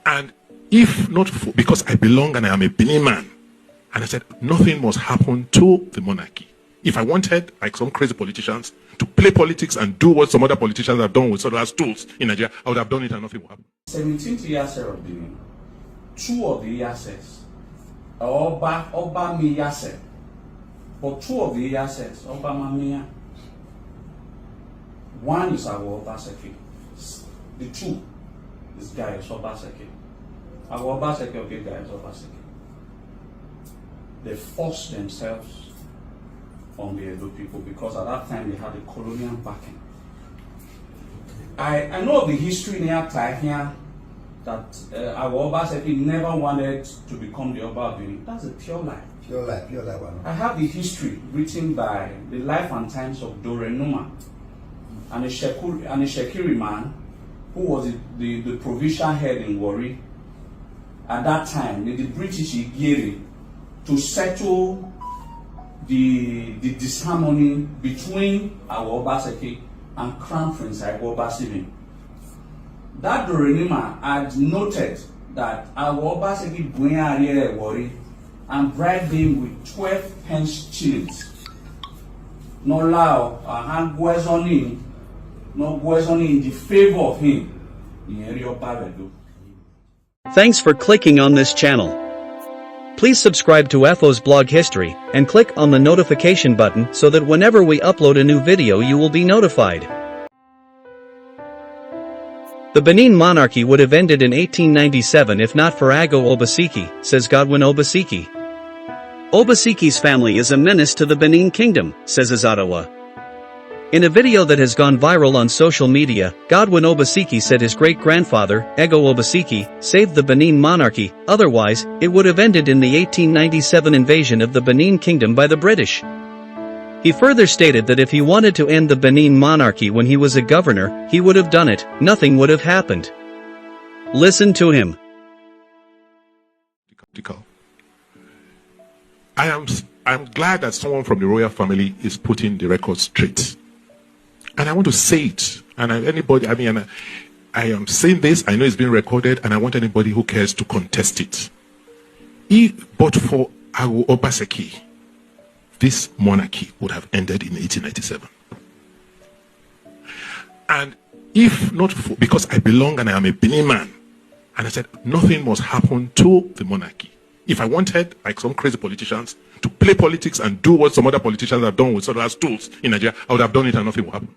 And if not for, because I belong and I am a Benin man, and I said nothing must happen to the monarchy. If I wanted, like some crazy politicians, to play politics and do what some other politicians have done with sort of as tools in Nigeria, I would have done it and nothing would happen. 17th year of Benin, 2 of the years, Oba mi yase, but 2 of the years, Oba mamia. 1 is Agho Obaseke, the 2 is Obaseke. Agho Obaseke, okay, Obaseke. They forced themselves on the Edo people because at that time they had a colonial backing. I know the history near here that Agho Obaseke never wanted to become the Oba of Benin. That's a pure lie. Pure lie. I have the history written by the life and times of Dore Numa, and a Shekiri man who was the provincial head in Warri. At that time, the British Igeri to settle the disharmony between Agho Obaseke and Crown Prince Agho Obaseke. That Dorenima had noted that Agho Obaseke bring Warri and bribed him with 12 pence shillings. No allow in the favor of him. Thanks for clicking on this channel. Please subscribe to Agho's blog history and click on the notification button so that whenever we upload a new video you will be notified. The Benin monarchy would have ended in 1897 if not for Agho Obaseki, says Godwin Obaseki. Obaseki's family is a menace to the Benin kingdom, says Izoduwa. In a video that has gone viral on social media, Godwin Obaseki said his great-grandfather, Agho Obaseki, saved the Benin monarchy, otherwise, it would have ended in the 1897 invasion of the Benin kingdom by the British. He further stated that if he wanted to end the Benin monarchy when he was a governor, he would have done it, nothing would have happened. Listen to him. I'm glad that someone from the royal family is putting the record straight. And I want to say it. And I am saying this, I know it's being recorded, and I want anybody who cares to contest it. But for Agho Obaseki, this monarchy would have ended in 1897. And if not for, because I belong and I am a Benin man, and I said nothing must happen to the monarchy. If I wanted, like some crazy politicians, to play politics and do what some other politicians have done with sort of as tools in Nigeria, I would have done it and nothing would happen.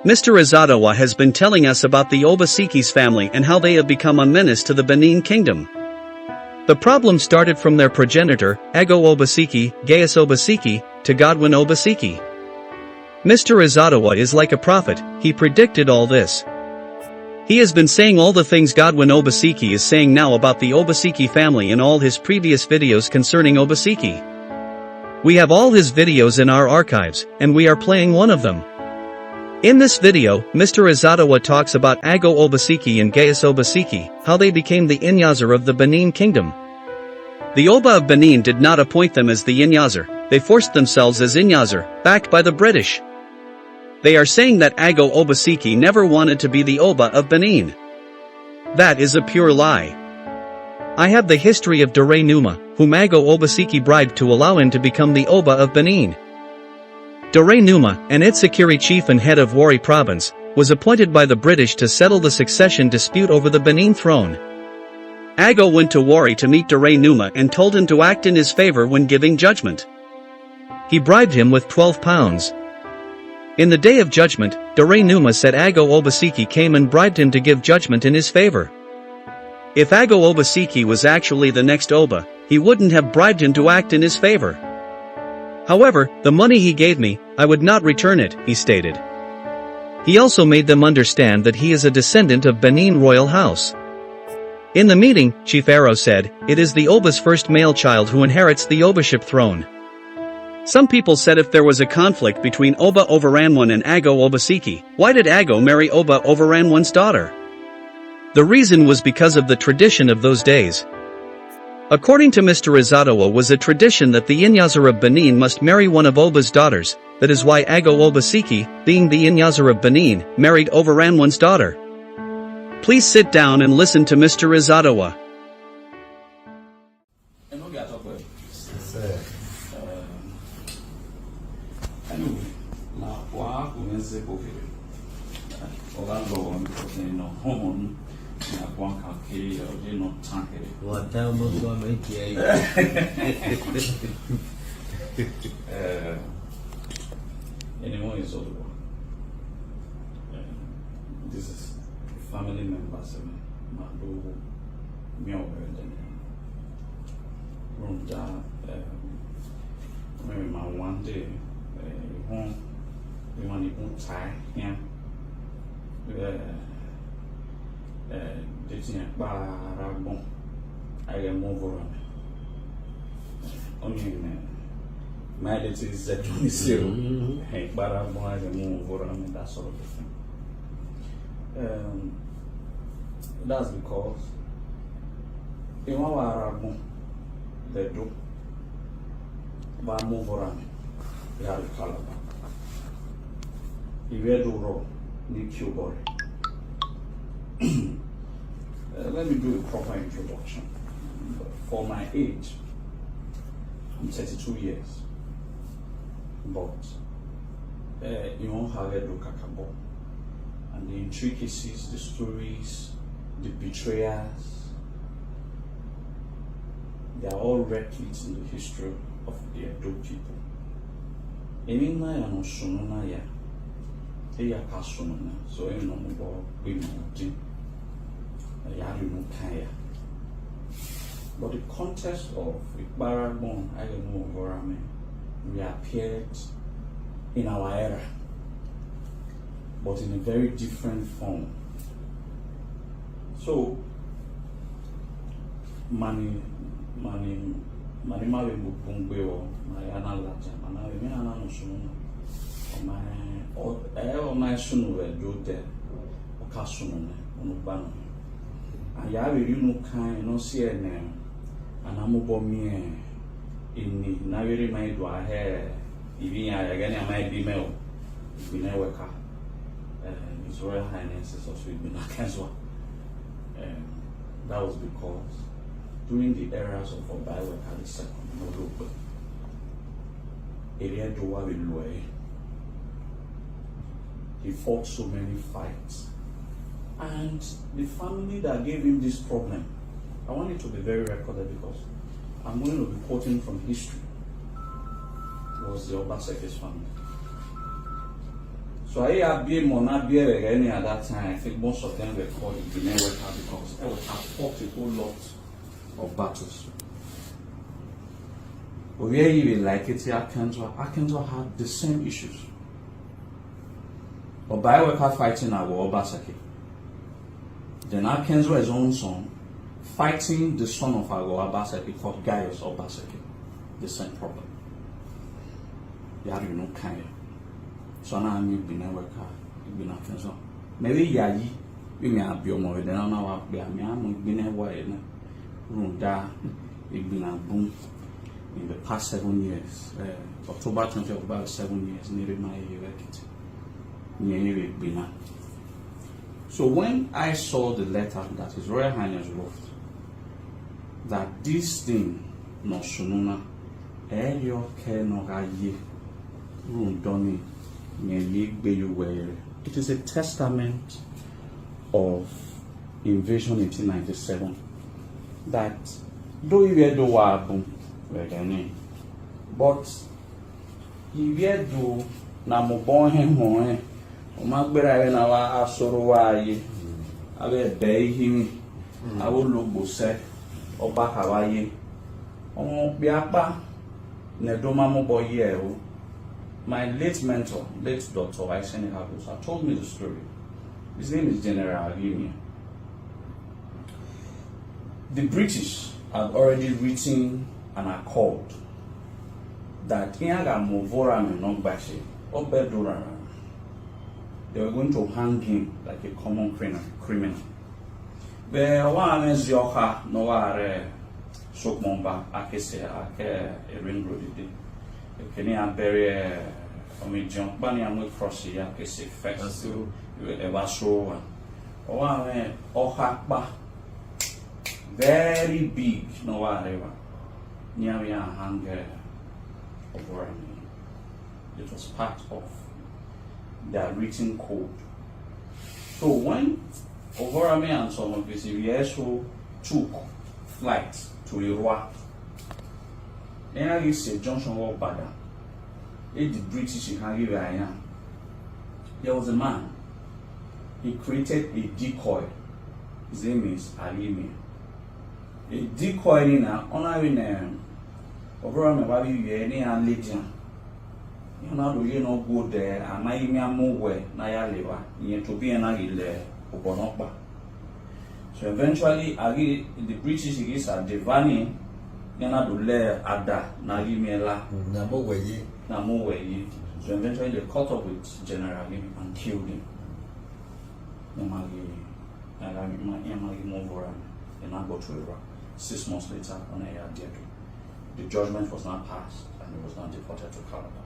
Mr. Izoduwa has been telling us about the Obaseki's family and how they have become a menace to the Benin kingdom. The problem started from their progenitor, Agho Obaseki, Obaseki, to Godwin Obaseki. Mr. Izoduwa is like a prophet, he predicted all this. He has been saying all the things Godwin Obaseki is saying now about the Obaseki family in all his previous videos concerning Obaseki. We have all his videos in our archives, and we are playing one of them. In this video, Mr. Izoduwa talks about Agho Obaseki and Obaseki, how they became the Inyazer of the Benin kingdom. The Oba of Benin did not appoint them as the Inyazer, they forced themselves as Inyazer, backed by the British. They are saying that Agho Obaseki never wanted to be the Oba of Benin. That is a pure lie. I have the history of Dore Numa, whom Agho Obaseki bribed to allow him to become the Oba of Benin. Dore Numa, an Itsekiri chief and head of Warri province, was appointed by the British to settle the succession dispute over the Benin throne. Agho went to Warri to meet Dore Numa and told him to act in his favor when giving judgment. He bribed him with 12 pounds. In the day of judgment, Dore Numa said Agho Obaseki came and bribed him to give judgment in his favor. If Agho Obaseki was actually the next Oba, he wouldn't have bribed him to act in his favor. However, the money he gave me, I would not return it, he stated. He also made them understand that he is a descendant of Benin royal house. In the meeting, Chief Agho said, it is the Oba's first male child who inherits the Obaship throne. Some people said if there was a conflict between Oba Overanwan and Agho Obaseki, why did Agho marry Oba Overanwan's daughter? The reason was because of the tradition of those days. According to Mr. Izoduwa was a tradition that the Inyazer of Benin must marry one of Oba's daughters, that is why Agho Obaseki, being the Inyazer of Benin, married Overanwan's daughter. Please sit down and listen to Mr. Izoduwa. Anyone is Izoduwa. This is family members of my maybe my one day home we want to tie here dating a bar I am over only my dating is at 20 hey but I'm over that sort of thing. That's because in our they do but move around we have a color if you do raw need your body. Let me do a proper introduction. For my age, I'm 32 years, but you don't have a look at and the intricacies, the stories, the betrayals, they are all replete in the history of the Edo people. Enina ya no sununa ya, eya kasununa, so eno mo we mountain, yari no kaya. But the context of Ibarabon, I don't know where I mean, reappeared in our era, but in a very different form. So, money mawe mupungwe o mayana laja manawe me ana no sunu o my sunu we do there o ka sunu ne onu ba no aya we no kan no see ene anamubo mi inni na we my do ahe ibi ya ga na my di me o we na weka His Royal Highness is also been that was because during the eras of Obaiweka II, Nologbe, Izoduwa Bilwe, he fought so many fights. And the family that gave him this problem, I want it to be very recorded because I'm going to be quoting from history, was the Obaseke's family. So I have been Monarchy any at that time. I think most of them were called the Benin because I would have fought a whole lot of battles. But where you will like it, Accusations had the same issues. But Obaiweka fighting Agho Obaseke. Then Accusations his own son fighting the son of Agho Obaseke called Agho Obaseke. The same problem. Yari no Kanya. So now I'm Beneweka, Benackenzo. Maybe Yayi, we may have your more than an hour, be a man, Beneway, Runda, Boom in the past 7 years. October 20 about 7 years, nearly my near Bina. So when I saw the letter that His Royal Highness wrote, that this thing, no sununa, Elio Kenogaye, Rundoni, it is a testament of invasion 1897 that though you do wabum, but you do Namobon him home, or Magbera and our Asorowaye, I will bay him, I will look Bose, or Bakawaye, or Biapa, Nedoma Moboye. My late mentor, late Dr. Agho, told me the story. His name is General Agho. The British had already written an accord that they were going to hang him like a common criminal. But one is Yoka, no are Sokmomba, Akese, Ake, Erin Brody. Can you bury from a jump bunny and we cross the Akese first? You ever saw one. Owame Ohakba, very big, no whatever. Near hunger over me. It was part of their written code. So when Ovorame and some of his Vieso took flight to Irwa, then I used to Johnson Walk Bada. The British in Hungary. There was a man. He created a decoy. His name is Alimi. A decoy in a honoring Ovorame Babi Yeni and Legion. You know, you know, go there, and my move where Naya Leva, you to be an Agile Obonokba. So eventually, the British is at Devani, Yana Dule Ada, Nalimela, Namowe. So eventually, they caught up with General Lim and killed him. Yamagi Movora, and I go to Iraq. 6 months later, on a year, the judgment was not passed, and he was not deported to Canada.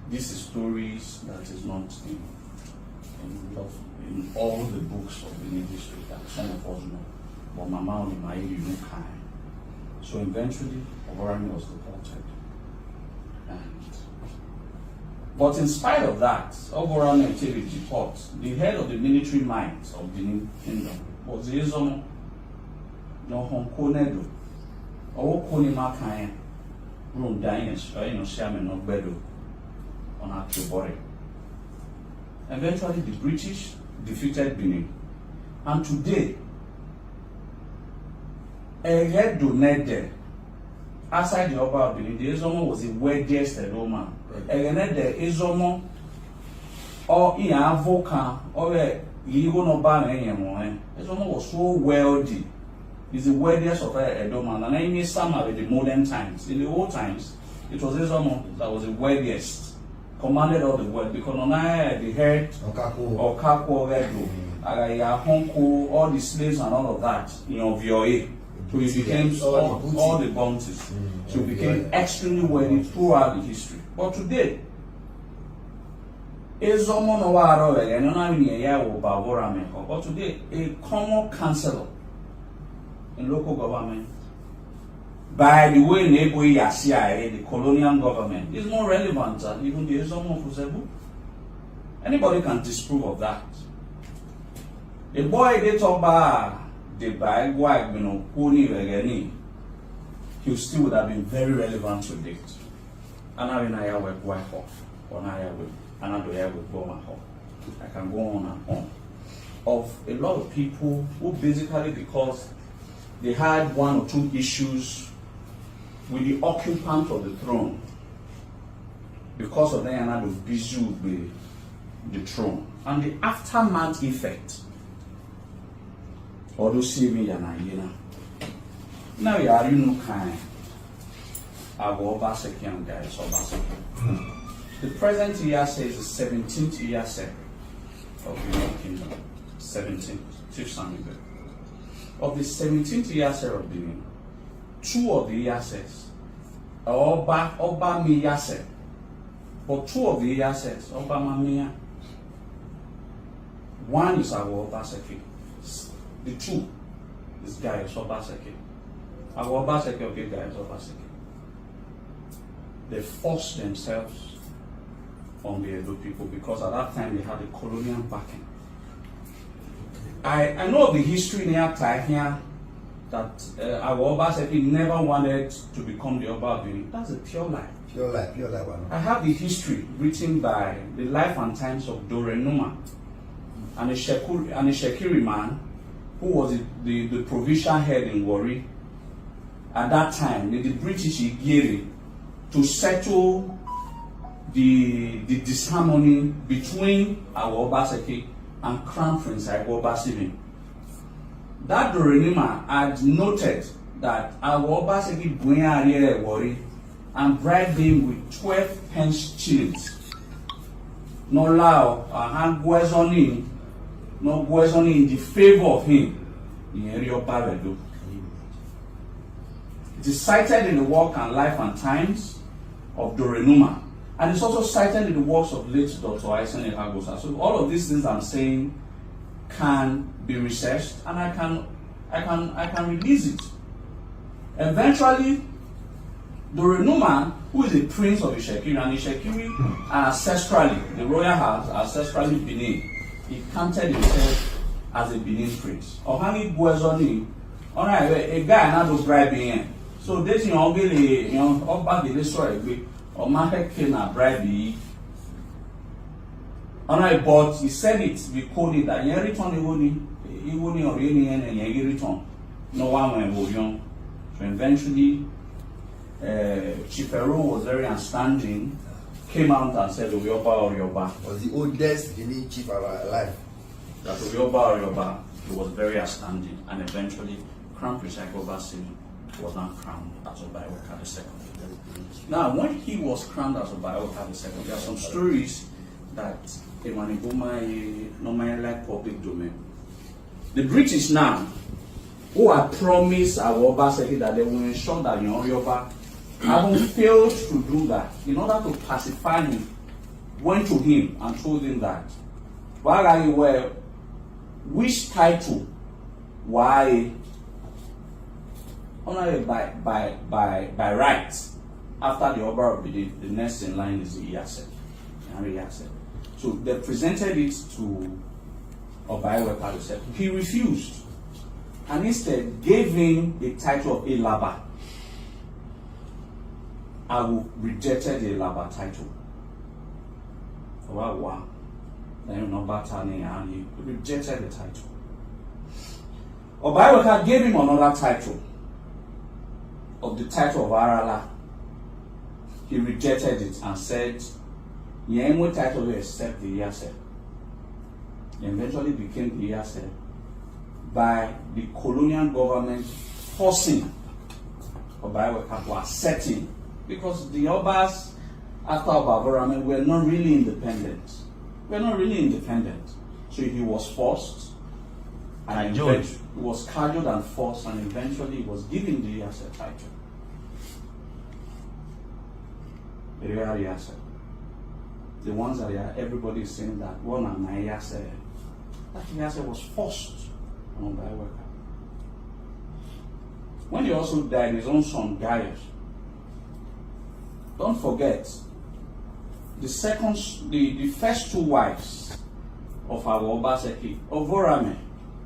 This is stories that is not in all the books of Benin history that some of us know. But Mama only my unique kind. So eventually, Ovorame was deported. But in spite of that, Ovorame until he deported, the head of the military might of Benin Kingdom was the Izoduwa no Honkonedo. Or Konimakaya, room dying, Shaman of Bedo. On Accusations. Eventually, the British defeated Benin, and today, a donated outside the Oba of Benin. The Izomo was the wealthiest Edoma. The Izomo or Avoka or Igonoba Izomo was so wealthy. He's the wealthiest of Edoma, and I mean some of the modern times. In the old times, it was Izomo that was the wealthiest. Commanded all the world because on the head or Kako Honko, all the slaves and all of that in VOA. So he became all the bounties. So he became extremely wealthy throughout the history. But today, but today, a common councillor in local government, by the way, the colonial government is more relevant than even the Izomo of Uzebu. Anybody can disprove of that. The boy they talk about the bag, he still would have been very relevant to date. And I work wife off, or I with Boma. I can go on and on. Of a lot of people who basically, because they had 1 or 2 issues with the occupant of the throne, because of them and of busy with the throne, and the aftermath effect. Although see me yana. Now you are kind. Agho Obaseke and Obaseke. The present year says the 17th year set of the Benin Kingdom. 17th, 5th anniversary. Of the 17th year set of Benin, 2 of the assets Oba mi yase, but 2 of the assets Oba Mamia. 1 is Agho Obaseke. The 2 is Gaius Obaseke. Agho Obaseke okay, Gaius Obaseke. They forced themselves on the Edo people because at that time they had a colonial backing. I know the history near here that Agho Obaseke never wanted to become the Oba of Benin. That's a pure lie. Pure lie. I have the history written by the life and times of Numa, and a Shekiri man who was the provincial head in Warri. At that time, the British Igeri to settle the disharmony between Agho Obaseke and Crown Prince Agho Obaseke. That Dorenima had noted that Agho Obaseke Bunya Warri and bribed him with 12 pence shillings. No lao, no guezoni in the favor of him in area of Bavedo. It is cited in the work and life and times of Dorenuma, and it's also cited in the works of late Dr. Isen Ehagosa. So all of these things I'm saying can be researched and I can release it. Eventually, Dorenuma, who is the prince of Ishekiri, and Ishekiri ancestrally, the royal house, ancestrally Benin, he counted himself as a Benin prince. Ohani Buezoni, a guy not to bribe him. So this you know, about the story, or market came and bribe him. But he said it, we called it that you return the money or and you return. No one will young. So eventually, Chiperu was very understanding, came out and said, Oyoba or Yoba. Was the oldest Benin chief alive. That Oyoba or Yoba, he was very outstanding, and eventually, Crown Prince Agho Obaseke was not crowned as Obaiweka II. Now, when he was crowned as Obaiweka II, there are some stories that normally like public domain. The British now, who had promised Agho Obaseke that they will ensure that Yoruba haven't failed to do that, in order to pacify him, went to him and told him that while I were which title why honored by right after the Oba of Benin, the next in line is the Iyase. So they presented it to Obaiweka II. He refused and instead gave him the title of Elaba. Agho rejected the Elaba title. Wow. Then he rejected the title. Obaiweka gave him another title of the title of Arala. He rejected it and said, "Yemo title will accept the Iyase." He eventually became the Iyase by the colonial government forcing Obaiweka to accept him, because the Obas after Obavorame were not really independent. So he was forced and he was cajoled and forced, and eventually he was given the Iyase title. The real Iyase. The ones that everybody is saying that one and my Iyase, that Iyase was forced on Obaiweka. When he also died, his own son Gaius. Don't forget, the first two wives of Agho Obaseke, Ovorame,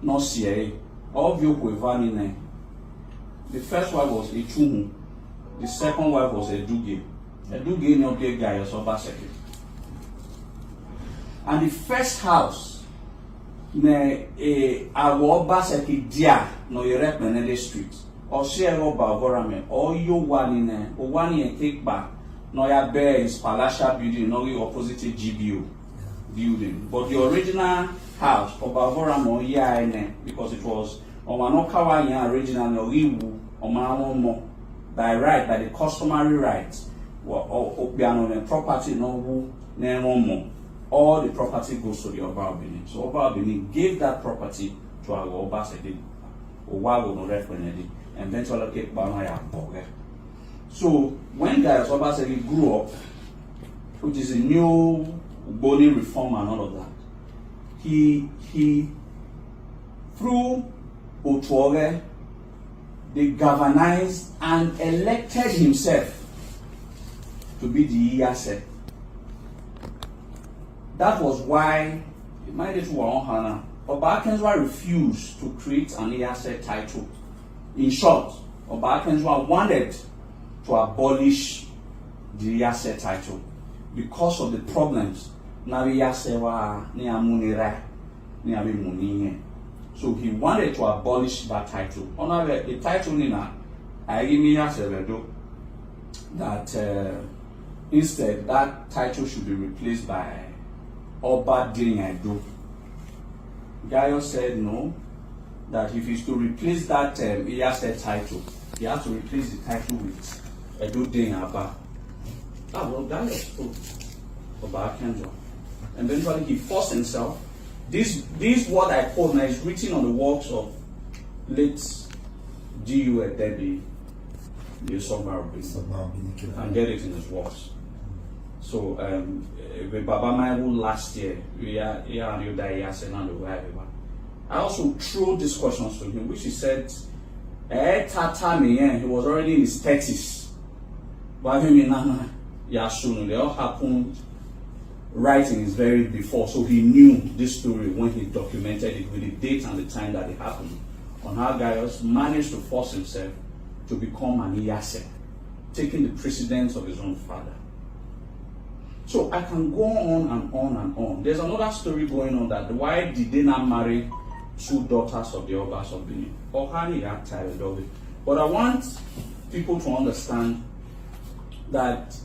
Nosie, Ovyokwevanine. The first wife was Echuhu. The second wife was Eduge. Eduge no gave Gaius Obaseke. And the first house, Agho Obaseke dia no yere Menede Street. Oshiero Bavorame, or you one and take back. No ya bear is palatial building, no opposite GBO building. But the original house of Bavorame ya because it was Omanokawa ya original no Iwu Omanomo by right, by the customary rights or property no wu nemomo. All the property goes to the Oba of Benin. So Oba of Benin gave that property to Agho Obaseke. Owago no referendum. And eventually came Banaya Boga. So when Gaius Obaseke grew up, which is a new body reform and all of that, he through Otuore, they galvanized and elected himself to be the Iyase. That was why Oba Akenzwa refused to create an Iyase title. In short, Oba Akenzwa wanted to abolish the Iyase title because of the problems. So he wanted to abolish that title. The title that instead that title should be replaced by Oba Dirin. Gaius said no, that if he's to replace that Iyase title, he has to replace the title with Edo Dirin Aba. That was Gaius spoke about Akenzwa. And eventually he forced himself. This what I quote now is written on the works of late G.U. Debbie, the Sogba and get it in his works. So with Baba Maibu last year, we are Iyase now the way. I also threw these questions to him, which he said, he was already in his 30s. But they all happened right in his very before. So he knew this story when he documented it with the date and the time that it happened, on how Gaius managed to force himself to become an Iyase, taking the precedence of his own father. So I can go on and on and on. There's another story going on that why did they not marry 2 daughters of the Obas of Benin? But I want people to understand that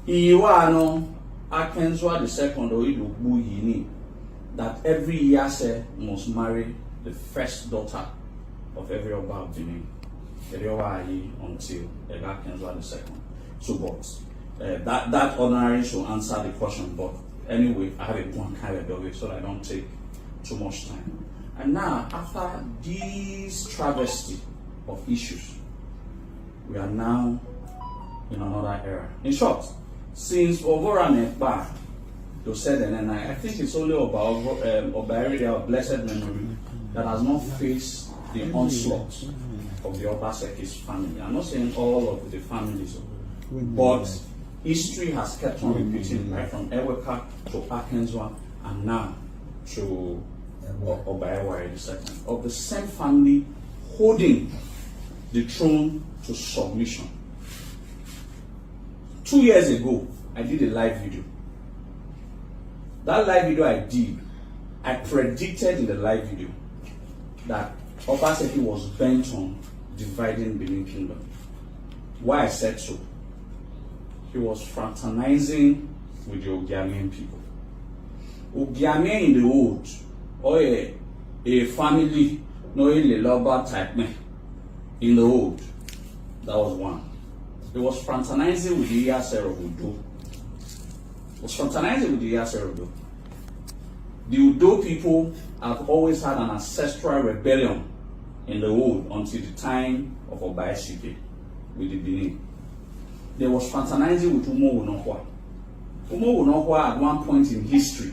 Iwano Akenswa II, that every Iyase must marry the first daughter of every Oba of Benin until Akenswa II. So, but that ordinary should answer the question. But anyway, I have a one kind of dog so I don't take too much time. And now, after this travesty of issues, we are now in another era. In short, since Ovora Nekba, to said, and I think it's only about Obairi, our blessed memory, that has not faced the onslaught of the Obaseki's family. I'm not saying all of the families, but history has kept on repeating, right from Eweka to Akenswa and now to Obaewa II, of the same family holding the throne to submission. 2 years ago, I did a live video. That live video I did, I predicted in the live video that Obaseki was bent on dividing Benin Kingdom. Why I said so? He was fraternizing with the Ogiamian people. Ogiamian in the old, or a family, no Leloba type man in the old. That was one. He was fraternizing with the Iyase of Udo. The Udo people have always had an ancestral rebellion in the old until the time of Obaseki with the Benin. They was fraternizing with Umo Unokwa. Umo Unokwa at one point in history,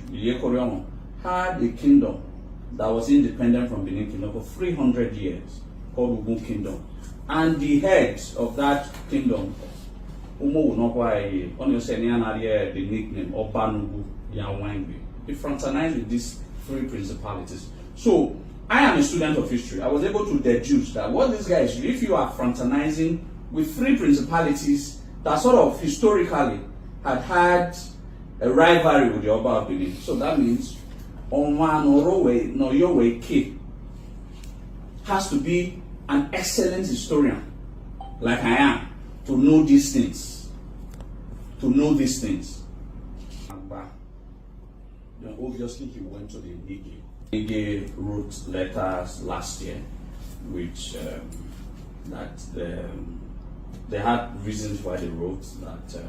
had a kingdom that was independent from Benin Kingdom for 300 years, called Ugu Kingdom. And the head of that kingdom, Umo Unokwa, the nickname Obanugu Yawangbe, he fraternized with these 3 principalities. So I am a student of history. I was able to deduce that what this guy is, if you are fraternizing with 3 principalities that sort of historically had a rivalry with the Oba of Benin, so that means Onwa no Yowe K has to be an excellent historian, like I am, to know these things. Then obviously he went to the Nige. Nige wrote letters last year, which they had reasons why they wrote that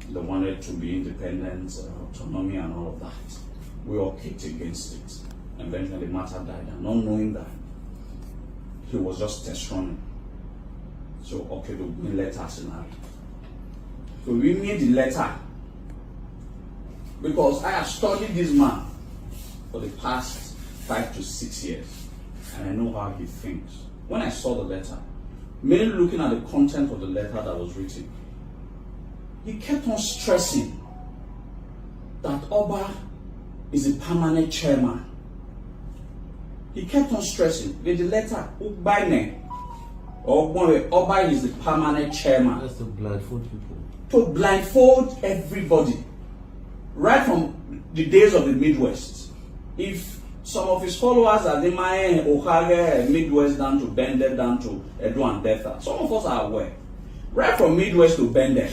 they wanted to be independent, autonomy, and all of that. We all kicked against it. Eventually, the matter died, and not knowing that he was just test running. So, okay, we let us in that. So we made the letter because I have studied this man for the past 5 to 6 years, and I know how he thinks. When I saw the letter, mainly looking at the content of the letter that was written, he kept on stressing that Oba is a permanent chairman. He kept on stressing with the letter Oba is the permanent chairman. That's to blindfold people. To blindfold everybody. Right from the days of the Midwest. If some of his followers are the Mayan, Ohage, Midwest down to Bende, down to Edo and Delta, some of us are aware. Right from Midwest to Bende,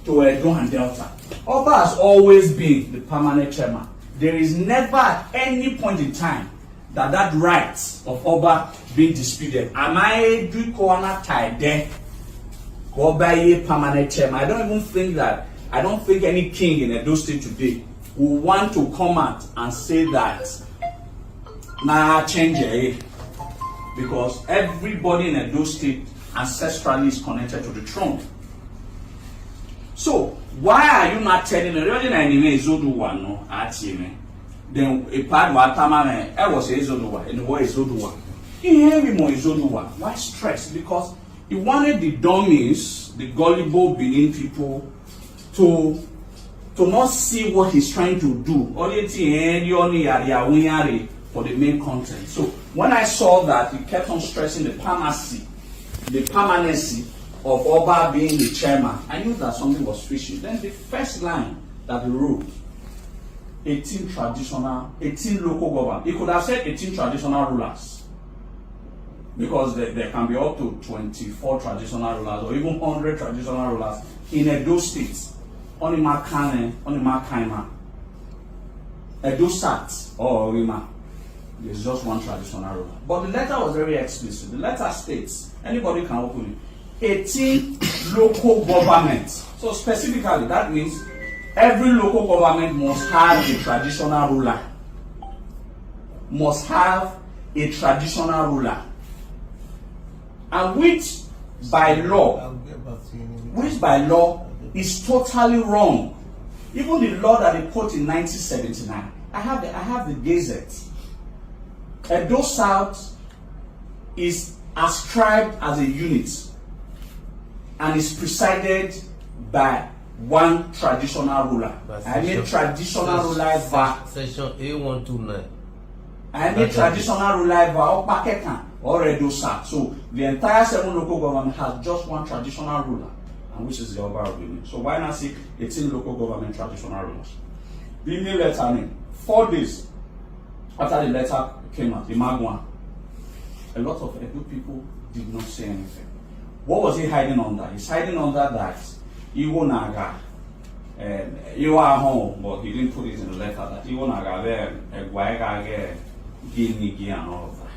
to Edo and Delta, Oba has always been the permanent chairman. There is never at any point in time that right of Oba being disputed. Am I do corner tie there? Oba a permanent chairman. I don't think any king in Edo State today will want to come out and say that change it, because everybody in Edo State ancestrally is connected to the throne. So why are you not telling me? Izoduwa no Then a part wa tamane, I was Izoduwa, and what Izoduwa? He heard him on Izoduwa. Why stress? Because he wanted the dummies, the gullible Benin people, to not see what he's trying to do. Only for the main content. So when I saw that, he kept on stressing the permanency of Oba being the chairman, I knew that something was fishy. Then the first line that he wrote, 18 local government. He could have said 18 traditional rulers, because there can be up to 24 traditional rulers or even 100 traditional rulers in Edo State. On the Makaima, Edo Sat or Rima. There's just one traditional ruler. But the letter was very explicit. The letter states, anybody can open it, 18 local governments. So specifically, that means every local government must have a traditional ruler. Must have a traditional ruler. And which by law is totally wrong. Even the law that they put in 1979, I have the Gazette. Edo South is ascribed as a unit and is presided by one traditional ruler. I mean traditional ruler Section A129. I mean traditional ruler or Paketan or Edo South. So the entire 7 local government has just one traditional ruler, and which is the Oba of Benin. So why not see 18 local government traditional rulers? The email letter, 4 days after the letter came out, the Magwan, a lot of Edo people did not say anything. What was he hiding under? He's hiding under that Iwo Naga, you are home, but he didn't put it in the letter, that Iwo Naga, Gini, and all of that.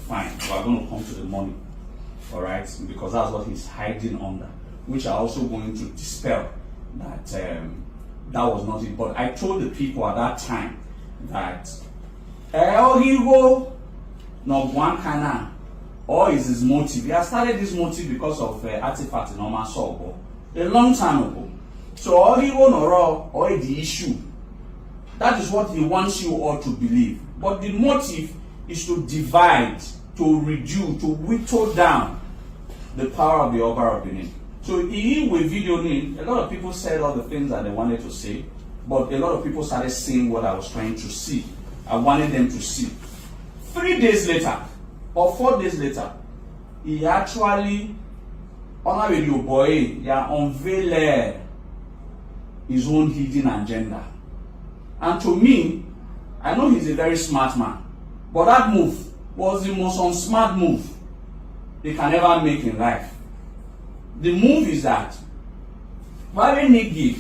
Fine, we're going to come to the money, all right, because that's what he's hiding under, which are also going to dispel that that was not it. But I told the people at that time that Hero no one kana, or is his motive. He has started this motive because of artifact in Oma Sobo a long time ago. So all Hero no or the issue. That is what he wants you all to believe. But the motive is to divide, to reduce, to whittle down the power of the Oba of Benin. So he with video, a lot of people said all the things that they wanted to say, but a lot of people started seeing what I was trying to see. I wanted them to see. 3 days later, or 4 days later, he actually, on a radio boy, unveiled his own hidden agenda. And to me, I know he's a very smart man, but that move was the most unsmart move they can ever make in life. The move is that, while Nigi,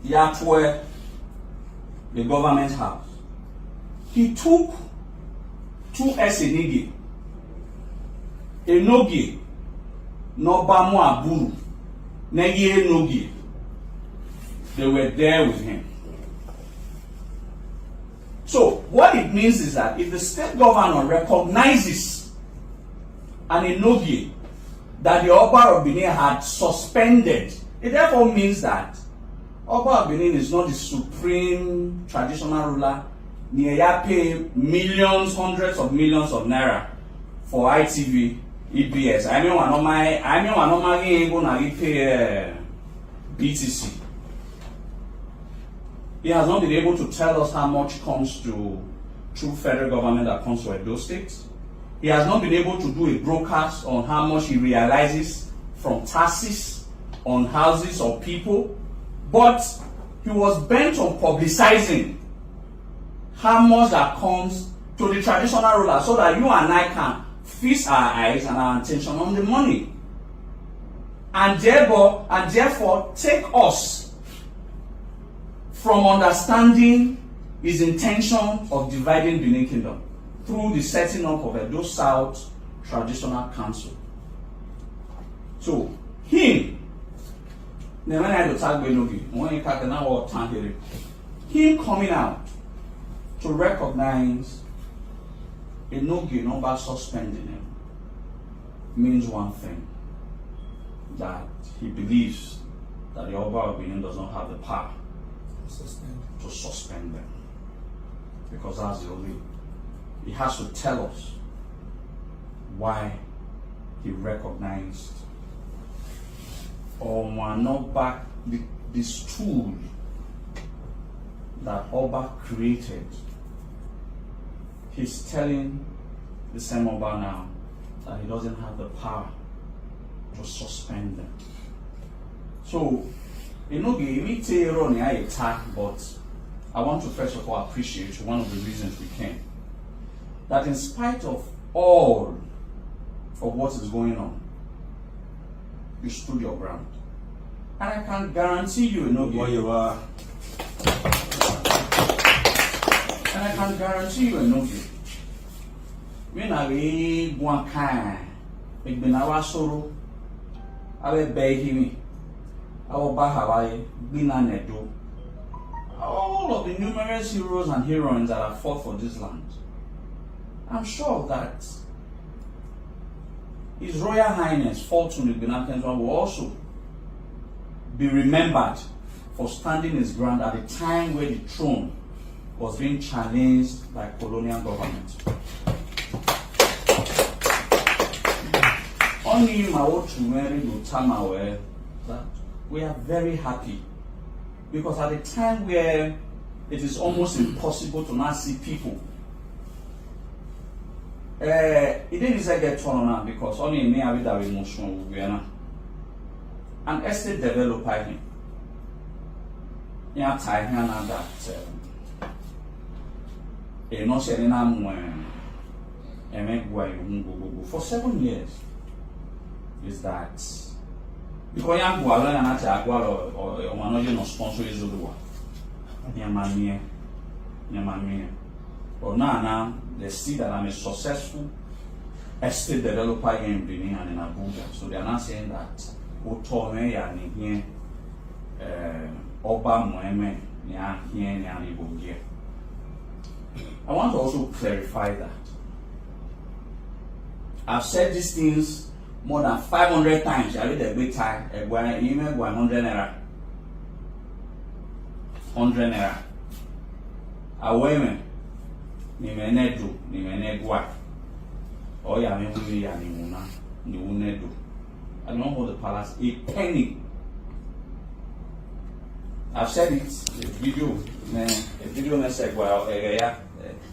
Yatwe, the government house, he took 2 Esenigi, Enogi, Nobamu Aburu, Negi Enogi. They were there with him. So, what it means is that if the state governor recognizes an Enogi that the Oba of Benin had suspended, it therefore means that Oba of Benin is not the supreme traditional ruler. Near pay millions, hundreds of millions of naira for ITV, EBS. I mean, one pay BTC. He has not been able to tell us how much comes to through federal government that comes to Edo State. He has not been able to do a broadcast on how much he realizes from taxes on houses or people, but he was bent on publicizing how much that comes to the traditional ruler, so that you and I can fix our eyes and our attention on the money, and therefore take us from understanding his intention of dividing Benin Kingdom through the setting up of Edo South Traditional Council. So him, him coming out to recognize Enogi number suspending him means one thing, that he believes that the Oba of Benin does not have the power to suspend them. because that's the only. He has to tell us why he recognized or not back the stool that Oba created. He's telling the same Oba now that he doesn't have the power to suspend them. So, but I want to first of all appreciate one of the reasons we came. That in spite of all of what is going on, you stood your ground. And I can guarantee you, you are. And I can guarantee you, when I read one kind, it been our sorrow, I will beg him, our Bahawai, Binanedo, all of the numerous heroes and heroines that have fought for this land. I'm sure that His Royal Highness Fortune Ibn will also be remembered for standing his ground at a time where the throne was being challenged by colonial government. Only that we are very happy because at a time where it is almost impossible to not see people. It didn't get torn on because only me have that emotion we are an estate developer him. Yeah, tie him and that. No sharing for 7 years. Is that because young boy and I or one of sponsor Izoduwa. But now they see that I'm a successful estate developer in Benin and in Abuja. So they are not saying that Otome and here Oba Moeme here. I want to also clarify that I've said these things more than 500 times. I read a big time. Email 100 naira. 100 naira. Away ni menedu ni menegwa. Oh yeah, me ya ni muna ni unedu. I don't hold the palace a penny. I've said it. The video na say gwa ya.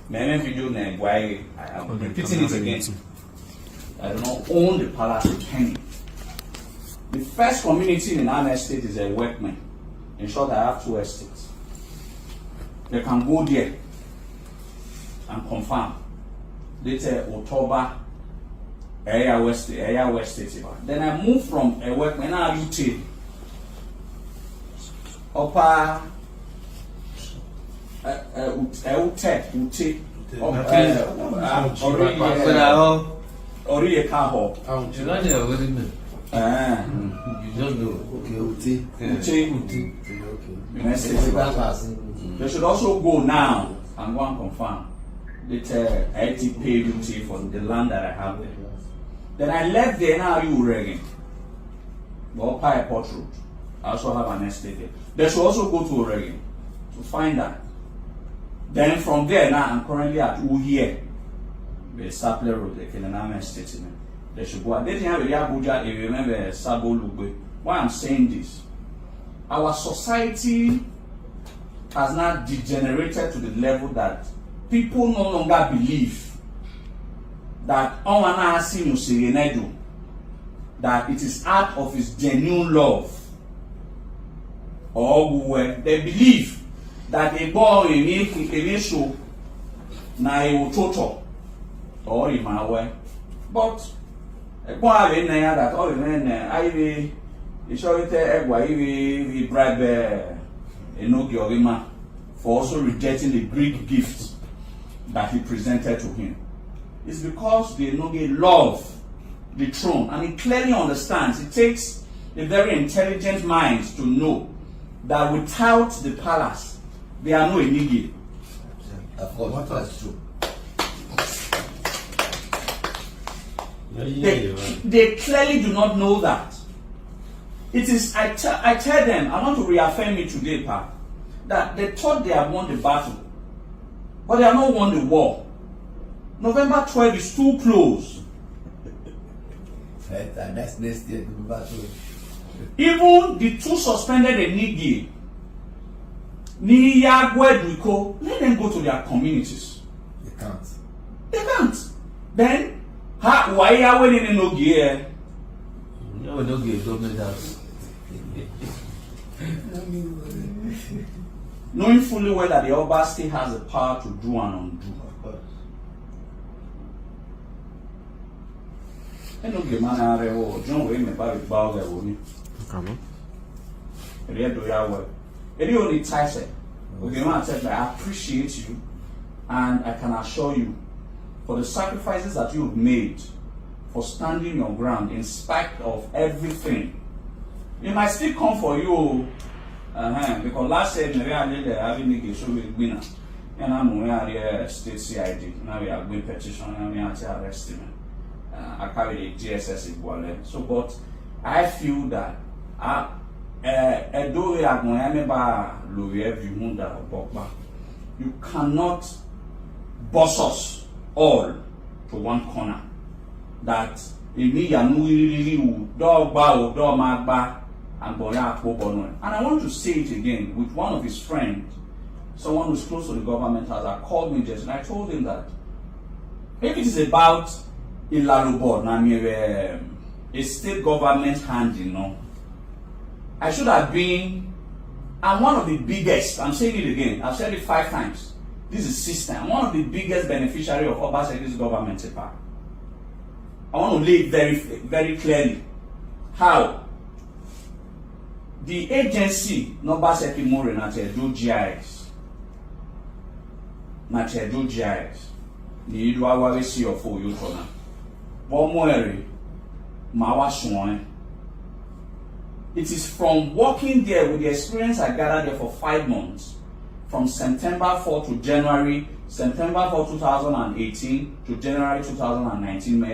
Me video na gwa. I'm repeating it again. I do not own the palace a penny. The first community in our estate is a workman. In short, I have 2 estates. They can go there and confirm. They say October, area West. Then I move from a workman now UT. Upper Ori a car hop. You don't know what it means. You don't know. Okay. They should also go now and go and confirm that I pay duty for the land that I have there. Then I left there now you Reagan. But Port Road. I also have an estate there. They should also go to Oregon to find that. Then from there now I'm currently at Uhiye. The Sapler Road, the Kenanama Estate. They should go. They didn't have a Abuja, if you remember Sabo Lugbe. Why I'm saying this? Our society has now degenerated to the level that people no longer believe that that it is out of his genuine love. Or they believe that a boy in show na a total. Or in my way, but a boy in there that all the men I show it a bribe a Nogima for also rejecting the Greek gifts that he presented to him. It's because they love the throne and he clearly understands. It takes a very intelligent mind to know that without the palace, there are no Enigi. Of course, that's true. They clearly do not know that. It is, I tell them, I want to reaffirm it today, Pa, that they thought they had won the battle. but they have not won the war. November 12 is too close. Right, and that's next year, November 12. Even the two suspended Enigi, Niyagweduko, let them go to their communities. They can't. They can't. Then, why are we in no gear? No, we don't get government house. Knowing fully well that the Oba still has the power to do and undo. Of course. No game man are John Wayne me ba ba ga wo ni. Come on. Ere do ya well. Ere only ties it. Okay, man said I appreciate you and I can assure you for the sacrifices that you've made for standing your ground in spite of everything. It might still come for you. Because last year we had having a show with winner. And I'm a state CID. Now we are going petition and we are to arrest him. I carry a GSS equal. So, but I feel that though we are going you cannot boss us all to one corner. That and I want to say it again with one of his friends, someone who's close to the government, has called me just, and I told him that if it is about a state government hand, you know, I should have been. I'm one of the biggest. I'm saying it again. I've said it 5 times. This is system. I'm one of the biggest beneficiary of Obaseki's government. I want to lay it very, very clearly. How? The agency Obaseki more na do GIS. Na do GIS. Ni do awa see of for you tona. One more mawa swan. It is from working there with the experience I gathered there for 5 months, from September 4 to January, September 4 2018 to January 2019.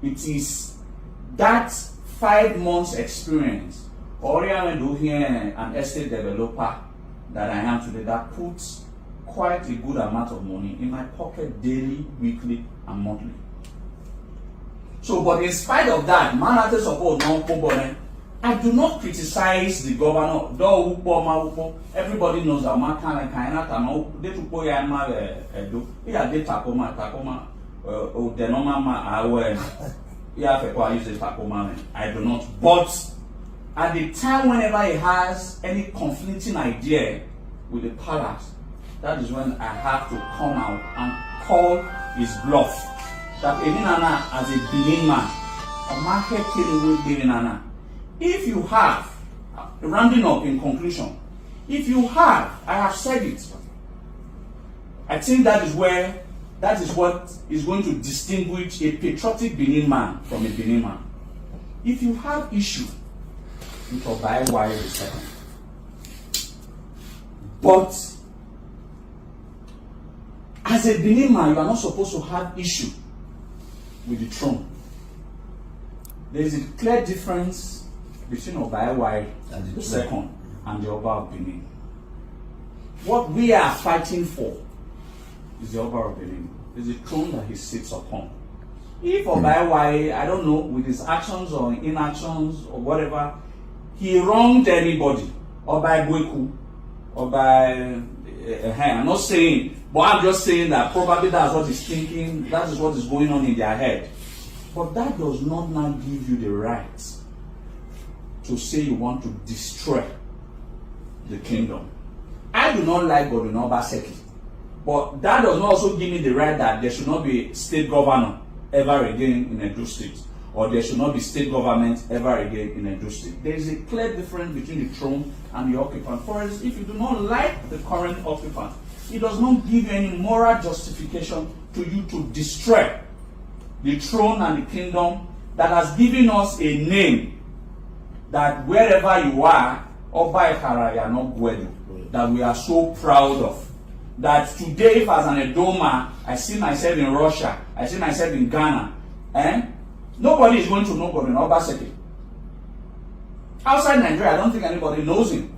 It is that 5 months experience, or I do here an estate developer that I am today, that puts quite a good amount of money in my pocket daily, weekly, and monthly. So, but in spite of that, man support no, I do not criticize the governor. Everybody knows that man can't they took boy and my do. Yeah, they takoma the normal man. Yeah, I use the takoma. I do not. But at the time, whenever he has any conflicting idea with the palace, that is when I have to come out and call his bluff. That Eminana, as a Benin man, a market killing with Beninana. If you have, rounding up in conclusion, if you have, I have said it. I think that is what is going to distinguish a patriotic Benin man from a Benin man. If you have issue with Obaewaye II, but as a Benin man, you are not supposed to have issue with the throne. There is a clear difference between Obaewaye II and the Oba of Benin. What we are fighting for is the Oba of Benin. Is the throne that he sits upon. If Obaewaye, I don't know, with his actions or inactions or whatever, he wronged anybody, or by Gweku, or by I'm not saying, but I'm just saying that probably that's what he's thinking, that is what is going on in their head. But that does not now give you the right to say you want to destroy the kingdom. I do not like Godwin Obaseki, but that does not also give me the right that there should not be state governor ever again in Edo State, or there should not be state government ever again in Edo State. There is a clear difference between the throne and the occupant. For instance, if you do not like the current occupant, it does not give you any moral justification to you to destroy the throne and the kingdom that has given us a name that wherever you are, Oba Ekaraya no Gwedu, that we are so proud of. That today, if as an Edoma, I see myself in Russia, I see myself in Ghana, nobody is going to know Godwin Obaseki. Outside Nigeria, I don't think anybody knows him.